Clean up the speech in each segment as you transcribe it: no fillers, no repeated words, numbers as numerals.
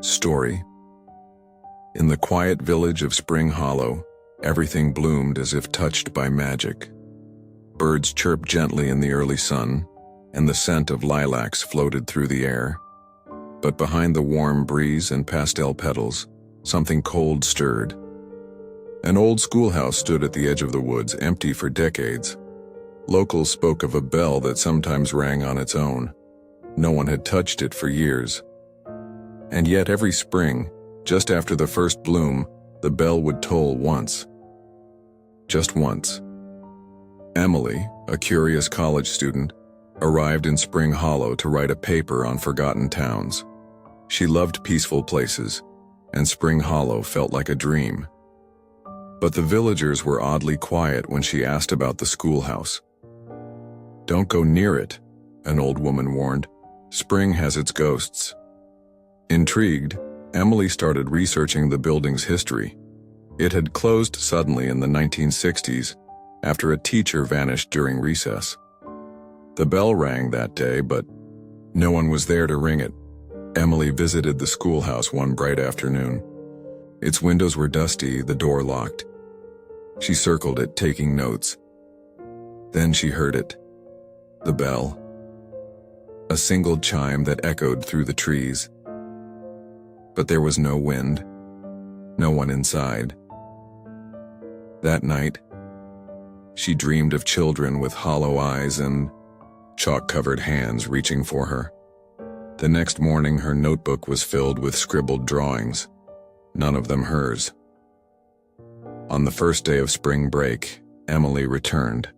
Story. In the quiet village of Spring Hollow, everything bloomed as if touched by magic. Birds chirped gently in the early sun, and the scent of lilacs floated through the air. But behind the warm breeze and pastel petals, something cold stirred. An old schoolhouse stood at the edge of the woods, empty for decades. Locals spoke of a bell that sometimes rang on its own. No one had touched it for years. And yet every spring, just after the first bloom, the bell would toll once. Just once. Emily, a curious college student, arrived in Spring Hollow to write a paper on forgotten towns. She loved peaceful places, and Spring Hollow felt like a dream. But the villagers were oddly quiet when she asked about the schoolhouse. "Don't go near it," an old woman warned. "Spring has its ghosts." Intrigued, Emily started researching the building's history. It had closed suddenly in the 1960s after a teacher vanished during recess. The bell rang that day, but no one was there to ring it. Emily visited the schoolhouse one bright afternoon. Its windows were dusty, the door locked. She circled it, taking notes. Then she heard it. The bell. A single chime that echoed through the trees. But there was no wind, no one inside. That night, she dreamed of children with hollow eyes and chalk-covered hands reaching for her. The next morning, her notebook was filled with scribbled drawings, none of them hers. On the first day of spring break, Emily returned.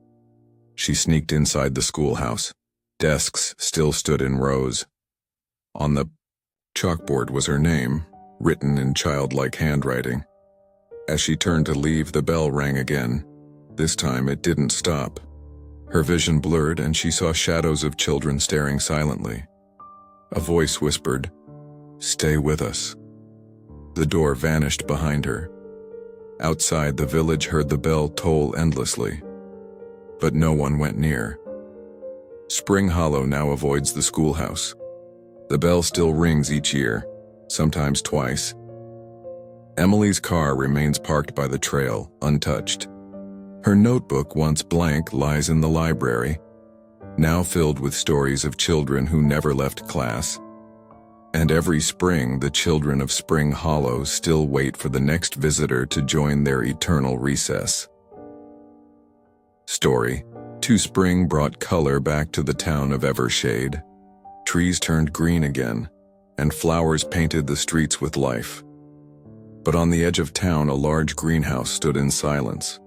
She sneaked inside the schoolhouse. Desks still stood in rows. On the chalkboard was her name, written in childlike handwriting. As she turned to leave, the bell rang again. This time it didn't stop. Her vision blurred and she saw shadows of children staring silently. A voice whispered, "Stay with us." The door vanished behind her. Outside, the village heard the bell toll endlessly. But no one went near. Spring Hollow now avoids the schoolhouse. The bell still rings each year, sometimes twice. Emily's car remains parked by the trail, untouched. Her notebook, once blank, lies in the library, now filled with stories of children who never left class. And every spring, the children of Spring Hollow still wait for the next visitor to join their eternal recess. Story. Spring brought color back to the town of Evershade. Trees turned green again, and flowers painted the streets with life. But on the edge of town, a large greenhouse stood in silence.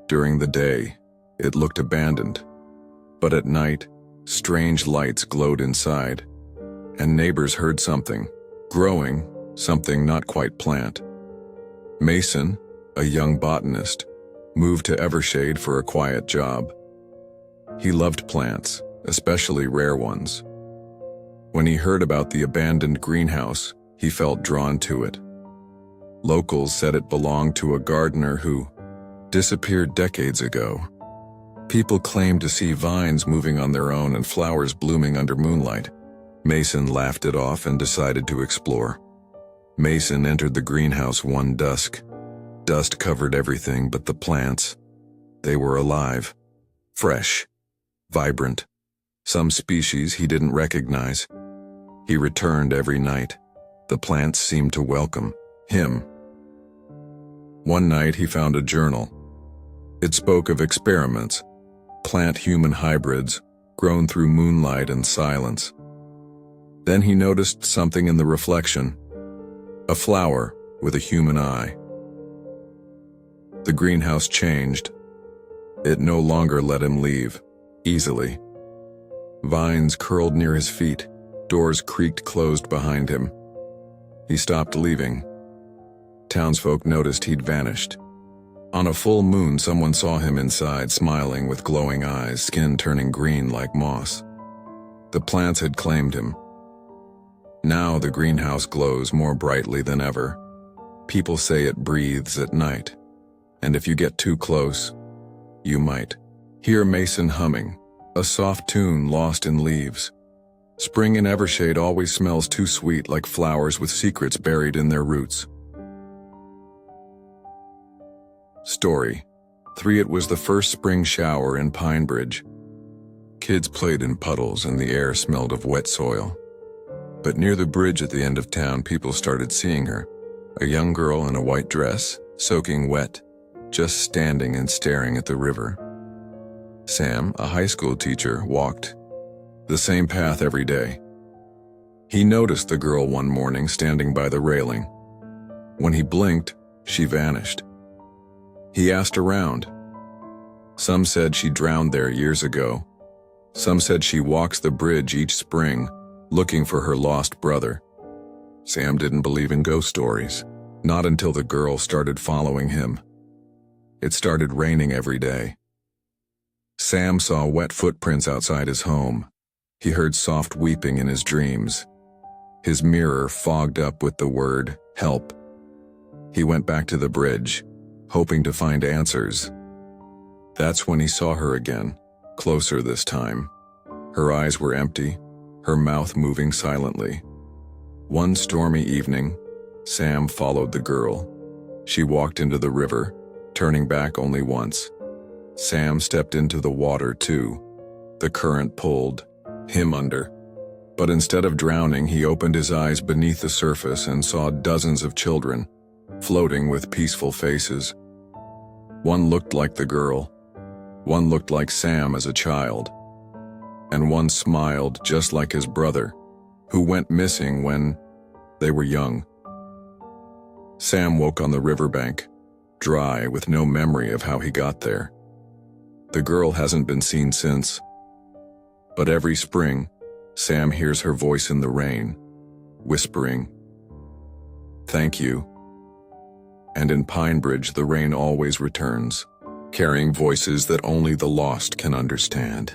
During the day, it looked abandoned. But at night, strange lights glowed inside, and neighbors heard something, growing, something not quite plant. Mason, a young botanist, moved to Evershade for a quiet job. He loved plants, especially rare ones. When he heard about the abandoned greenhouse, he felt drawn to it. Locals said it belonged to a gardener who disappeared decades ago. People claimed to see vines moving on their own and flowers blooming under moonlight. Mason laughed it off and decided to explore. Mason entered the greenhouse one dusk. Dust covered everything but the plants. They were alive, fresh, vibrant. Some species he didn't recognize. He returned every night. The plants seemed to welcome him. One night he found a journal. It spoke of experiments, plant-human hybrids, grown through moonlight and silence. Then he noticed something in the reflection. A flower with a human eye. The greenhouse changed. It no longer let him leave, easily. Vines curled near his feet. Doors creaked closed behind him. He stopped leaving. Townsfolk noticed he'd vanished. On a full moon, someone saw him inside, smiling with glowing eyes, skin turning green like moss. The plants had claimed him. Now the greenhouse glows more brightly than ever. People say it breathes at night, and if you get too close, you might hear Mason humming, a soft tune lost in leaves. Spring in Evershade always smells too sweet, like flowers with secrets buried in their roots. Story 3. It was the first spring shower in Pinebridge. Kids played in puddles and the air smelled of wet soil. But near the bridge at the end of town, people started seeing her. A young girl in a white dress, soaking wet, just standing and staring at the river. Sam, a high school teacher, walked the same path every day. He noticed the girl one morning standing by the railing. When he blinked, she vanished. He asked around. Some said she drowned there years ago. Some said she walks the bridge each spring, looking for her lost brother. Sam didn't believe in ghost stories, not until the girl started following him. It started raining every day. Sam saw wet footprints outside his home. He heard soft weeping in his dreams. His mirror fogged up with the word, "help." He went back to the bridge, hoping to find answers. That's when he saw her again, closer this time. Her eyes were empty, her mouth moving silently. One stormy evening, Sam followed the girl. She walked into the river, turning back only once. Sam stepped into the water too. The current pulled him under. But instead of drowning, he opened his eyes beneath the surface and saw dozens of children, floating with peaceful faces. One looked like the girl. One looked like Sam as a child. And one smiled just like his brother, who went missing when they were young. Sam woke on the riverbank, dry with no memory of how he got there. The girl hasn't been seen since. But every spring, Sam hears her voice in the rain, whispering, "Thank you." And in Pinebridge, the rain always returns, carrying voices that only the lost can understand.